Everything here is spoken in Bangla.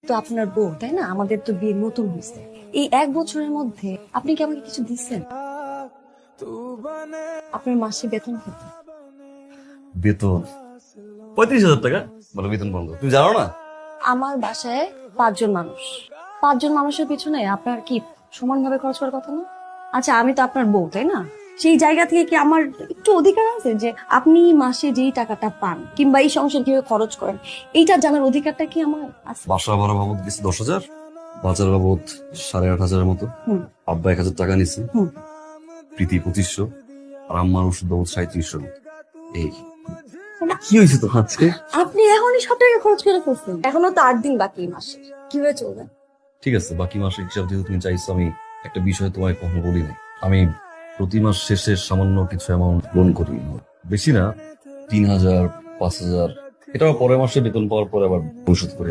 তো আপনার বউ তাই না? আমাদের তো বিয়ে নতুন হয়েছে, এই 1 বছরের মধ্যে আপনি কি আমাকে কিছু দিচ্ছেন? আপনার মাসে বেতন কত? বেতন 35,000 টাকা। বলো বেতন বন্ধ, তুমি জানো না? আমার বাসায় 5 জন মানুষ, 5 জন মানুষের পিছনে আপনার কি সমানভাবে খরচ করার কথা না? আচ্ছা, আমি তো আপনার বউ তাই না? সেই জায়গা থেকে কি আমার একটু অধিকার আছে যে আপনি মাসে যেই টাকাটা পান কিংবা এই সংসার কিভাবে খরচ করেন এইটা জানার অধিকারটা কি আমার আছে? বাসা ভাড়া বাবদ গেছে 10,000, বাজার বাবদ 8,500 মতো, হুম আব্বা 1,000 টাকা নিচ্ছে, হুম প্রীতি 2500, আর আম্মার ওষুধ বাবদ 3700 মতো। এই কি হয়েছে তো আজকে? আপনি এখনই সব টাকা খরচ করে ফেলছেন, এখনো তো 8 দিন বাকি এই মাসে, কিভাবে চলবে? ঠিক আছে, বাকি মাসের হিসাব যেহেতু তুমি চাইছো, আমি একটা বিষয় তোমায় কখনো বলি নাই। আমি প্রতি মাস শেষে সামান্য কিছু অ্যামাউন্ট লোন করি, বেশি না, 3,000 5,000, এটাও পরের মাসে বেতন পাওয়ার পরে আবার পরিশোধ করে দিই।